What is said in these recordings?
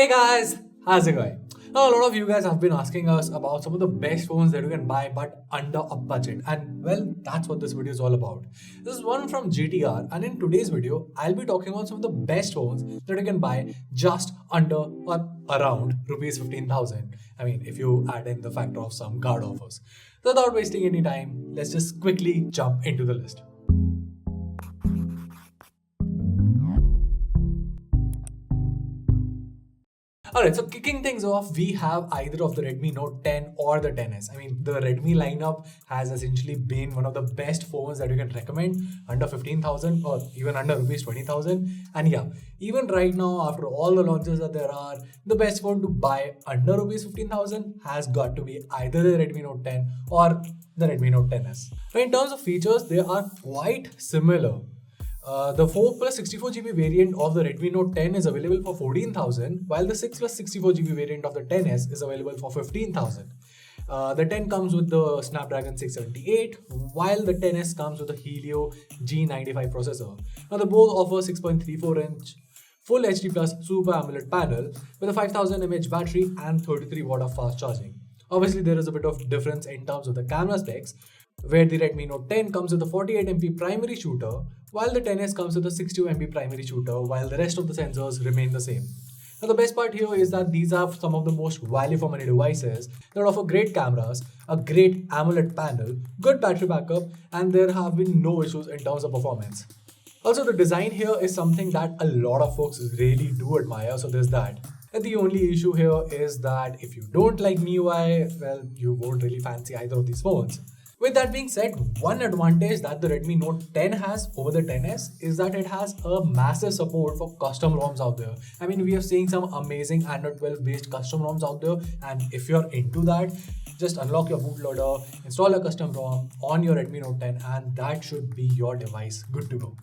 Hey guys, how's it going? Now, a lot of you guys have been asking us about some of the best phones that you can buy but under a budget, and well, that's what this video is all about. This is one from GTR, and in today's video, I'll be talking about some of the best phones that you can buy just under or around rupees 15,000. I mean, if you add in the factor of some card offers. So, without wasting any time, let's just quickly jump into the list. Alright, so kicking things off, we have either of the Redmi Note 10 or the 10s. I mean, the Redmi lineup has essentially been one of the best phones that you can recommend under 15,000 or even under rupees 20,000. And yeah, even right now, after all the launches that there are, the best phone to buy under rupees 15,000 has got to be either the Redmi Note 10 or the Redmi Note 10s. Now, in terms of features, they are quite similar. The 4 plus 64GB variant of the Redmi Note 10 is available for 14,000, while the 6 plus 64GB variant of the 10s is available for 15,000. The 10 comes with the Snapdragon 678, while the 10s comes with the Helio G95 processor. Now, they both offer 6.34-inch Full HD Plus Super AMOLED panel with a 5000 mAh battery and 33 watt of fast charging. Obviously, there is a bit of difference in terms of the camera specs, where the Redmi Note 10 comes with a 48MP primary shooter, while the 10s comes with a 62MP primary shooter, while the rest of the sensors remain the same. Now, the best part here is that these are some of the most value for money devices that offer great cameras, a great AMOLED panel, good battery backup, and there have been no issues in terms of performance. Also, the design here is something that a lot of folks really do admire, so there's that. And the only issue here is that if you don't like MIUI, well, you won't really fancy either of these phones. With that being said, one advantage that the Redmi Note 10 has over the 10s is that it has a massive support for custom ROMs out there. I mean, we are seeing some amazing Android 12 based custom ROMs out there, and if you're into that, just unlock your bootloader, install a custom ROM on your Redmi Note 10, and that should be your device good to go.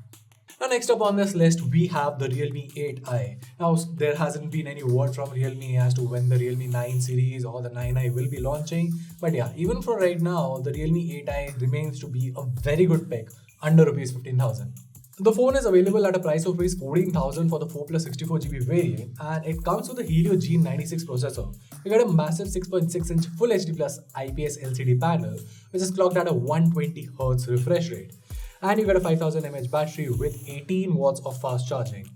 Now, next up on this list, we have the Realme 8i. Now, there hasn't been any word from Realme as to when the Realme 9 series or the 9i will be launching. But yeah, even for right now, the Realme 8i remains to be a very good pick under rupees 15,000. The phone is available at a price of rupees 14,000 for the 4 plus 64GB variant, and it comes with a Helio G96 processor. You get a massive 6.6-inch Full HD Plus IPS LCD panel, which is clocked at a 120Hz refresh rate. And you get a 5000 mAh battery with 18 watts of fast charging.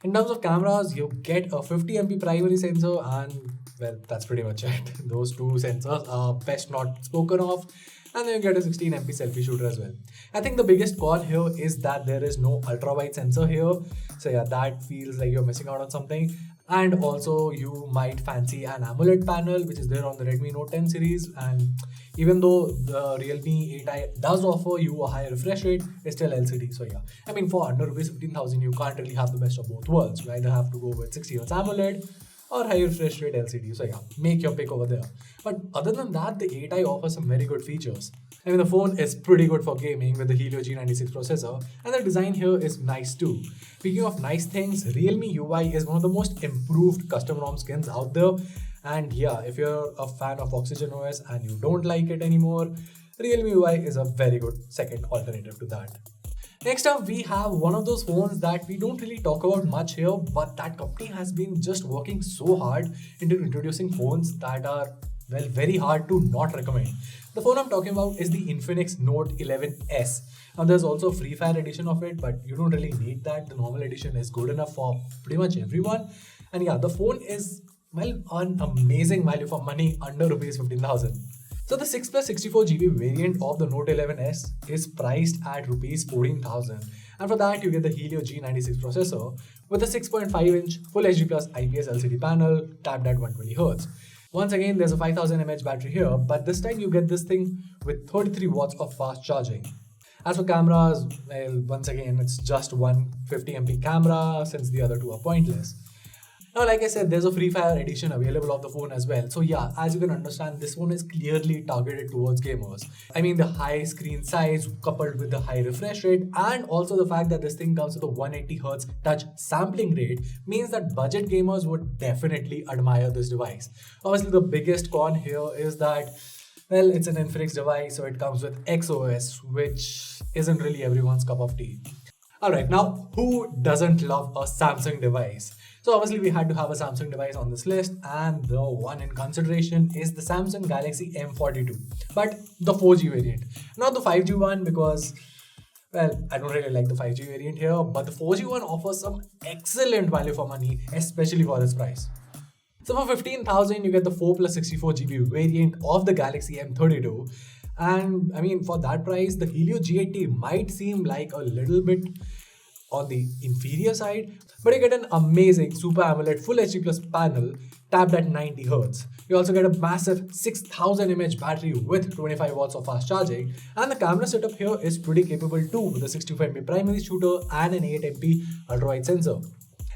In terms of cameras, you get a 50MP primary sensor, and well, that's pretty much it. Those two sensors are best not spoken of. And then you get a 16MP selfie shooter as well. I think the biggest con here is that there is no ultra wide sensor here. So yeah, that feels like you're missing out on something. And also, you might fancy an AMOLED panel, which is there on the Redmi Note 10 series. And even though the Realme 8i does offer you a higher refresh rate, it's still LCD. So yeah, I mean, for under rupees 15,000, you can't really have the best of both worlds. You either have to go with 60Hz AMOLED or higher refresh rate LCD. So yeah, make your pick over there. But other than that, the 8i offers some very good features. I mean, the phone is pretty good for gaming with the Helio G96 processor, and the design here is nice too. Speaking of nice things, Realme UI is one of the most improved custom ROM skins out there. And yeah, if you're a fan of Oxygen OS and you don't like it anymore, Realme UI is a very good second alternative to that. Next up, we have one of those phones that we don't really talk about much here, but that company has been just working so hard into introducing phones that are, well, very hard to not recommend. The phone I'm talking about is the Infinix Note 11s. Now, there's also a Free Fire edition of it, but you don't really need that. The normal edition is good enough for pretty much everyone. And yeah, the phone is, well, an amazing value for money under rupees 15,000. So the 6 plus 64GB variant of the Note 11s is priced at rupees 14,000, and for that you get the Helio G96 processor with a 6.5-inch Full HD Plus IPS LCD panel tapped at 120Hz. Once again, there's a 5000 mAh battery here, but this time you get this thing with 33 watts of fast charging. As for cameras, well, once again, it's just one 50MP camera since the other two are pointless. Now, like I said, there's a Free Fire edition available of the phone as well. So yeah, as you can understand, this phone is clearly targeted towards gamers. I mean, the high screen size coupled with the high refresh rate and also the fact that this thing comes with a 180Hz touch sampling rate means that budget gamers would definitely admire this device. Obviously, the biggest con here is that, well, it's an Infinix device, so it comes with XOS, which isn't really everyone's cup of tea. Alright, now who doesn't love a Samsung device? So obviously we had to have a Samsung device on this list, and the one in consideration is the Samsung Galaxy M42, but the 4G variant, not the 5G one, because well, I don't really like the 5G variant here, but the 4G one offers some excellent value for money, especially for its price. So for 15,000, you get the 4 plus 64 GB variant of the Galaxy M32. And I mean, for that price, the Helio G80 might seem like a little bit on the inferior side, but you get an amazing Super AMOLED Full HD Plus panel tapped at 90 Hz. You also get a massive 6000 mAh battery with 25 watts of fast charging, and the camera setup here is pretty capable too, with a 65 MP primary shooter and an 8 MP ultra wide sensor.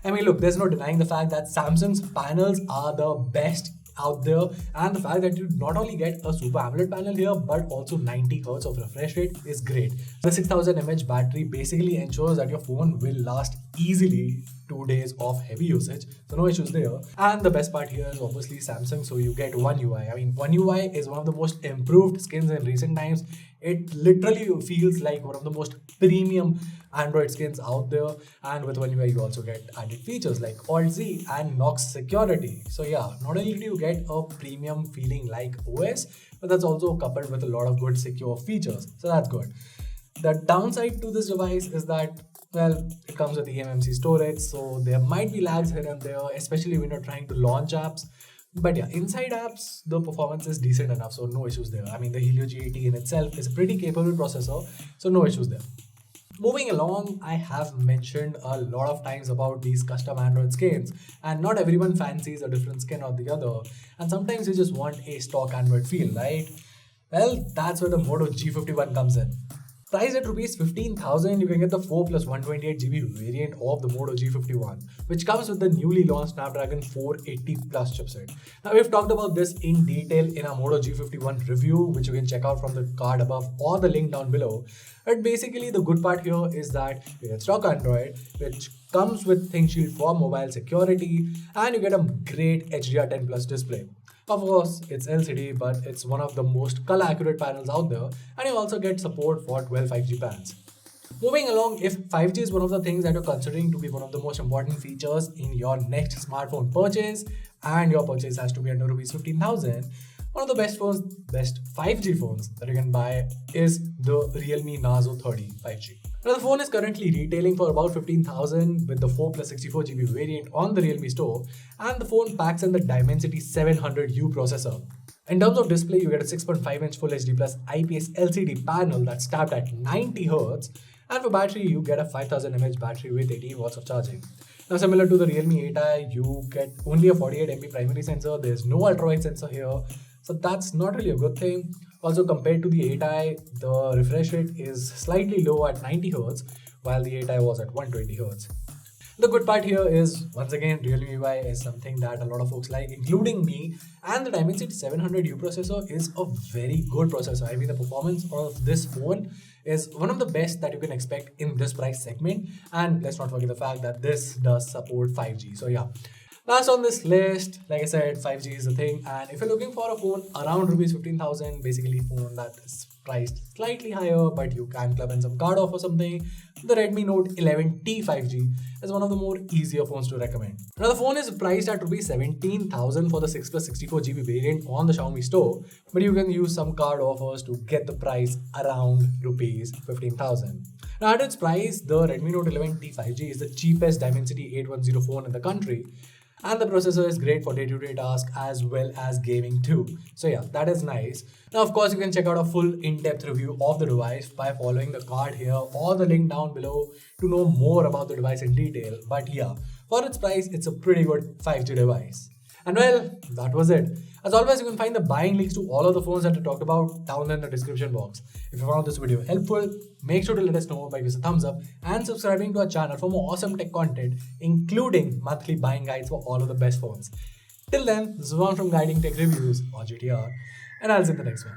I mean, look, there's no denying the fact that Samsung's panels are the best out there, and the fact that you not only get a Super AMOLED panel here but also 90 Hz of refresh rate is great. The 6000 mAh battery basically ensures that your phone will last easily 2 days of heavy usage, so no issues there. And the best part here is obviously Samsung, so you get One UI. I mean, One UI is one of the most improved skins in recent times. It literally feels like one of the most premium Android skins out there, and with One UI you also get added features like Alt Z and Knox security. So yeah, not only do you get a premium feeling like OS, but that's also coupled with a lot of good secure features, so that's good. The downside to this device is that, well, it comes with eMMC storage, so there might be lags here and there, especially when you're trying to launch apps. But yeah, inside apps, the performance is decent enough, so no issues there. I mean, the Helio G80 in itself is a pretty capable processor, so no issues there. Moving along, I have mentioned a lot of times about these custom Android skins, and not everyone fancies a different skin or the other, and sometimes you just want a stock Android feel, right? Well, that's where the Moto G51 comes in. Priced at rupees 15,000, you can get the 4 plus 128 GB variant of the Moto G51, which comes with the newly launched Snapdragon 480 Plus chipset. Now, we've talked about this in detail in our Moto G51 review, which you can check out from the card above or the link down below. But basically, the good part here is that you get stock Android, which comes with ThinkShield for mobile security, and you get a great HDR10 Plus display. Of course, it's LCD, but it's one of the most color accurate panels out there, and you also get support for 12 5G bands. Moving along, if 5G is one of the things that you're considering to be one of the most important features in your next smartphone purchase, and your purchase has to be under rupees 15,000, one of the best 5G phones that you can buy is the Realme Narzo 30 5G. Now, the phone is currently retailing for about 15,000 with the 4 plus 64 GB variant on the Realme store, and the phone packs in the Dimensity 700U processor. In terms of display, you get a 6.5-inch Full HD Plus IPS LCD panel that's tapped at 90 Hz, and for battery, you get a 5000 mAh battery with 18 watts of charging. Now, similar to the Realme 8i, you get only a 48 MP primary sensor. There's no ultra-wide sensor here, so that's not really a good thing. Also, compared to the 8i, the refresh rate is slightly low at 90 Hz, while the 8i was at 120 Hz. The good part here is, once again, Realme UI is something that a lot of folks like, including me, and the Dimensity 700U processor is a very good processor. I mean, the performance of this phone is one of the best that you can expect in this price segment, and let's not forget the fact that this does support 5G. So yeah. Last on this list, like I said, 5G is the thing, and if you're looking for a phone around rupees 15,000, basically a phone that is priced slightly higher, but you can club in some card off or something, the Redmi Note 11T 5G is one of the more easier phones to recommend. Now, the phone is priced at rupees 17,000 for the 6 plus 64 GB variant on the Xiaomi store, but you can use some card offers to get the price around rupees 15,000. Now, at its price, the Redmi Note 11T 5G is the cheapest Dimensity 810 phone in the country, and the processor is great for day-to-day tasks as well as gaming too. So yeah, that is nice. Now, of course, you can check out a full in-depth review of the device by following the card here or the link down below to know more about the device in detail. But yeah, for its price, it's a pretty good 5G device. And well, that was it. As always, you can find the buying links to all of the phones that I talked about down in the description box. If you found this video helpful, make sure to let us know by giving us a thumbs up and subscribing to our channel for more awesome tech content, including monthly buying guides for all of the best phones. Till then, this is Juan from Guiding Tech Reviews on GTR, and I'll see you in the next one.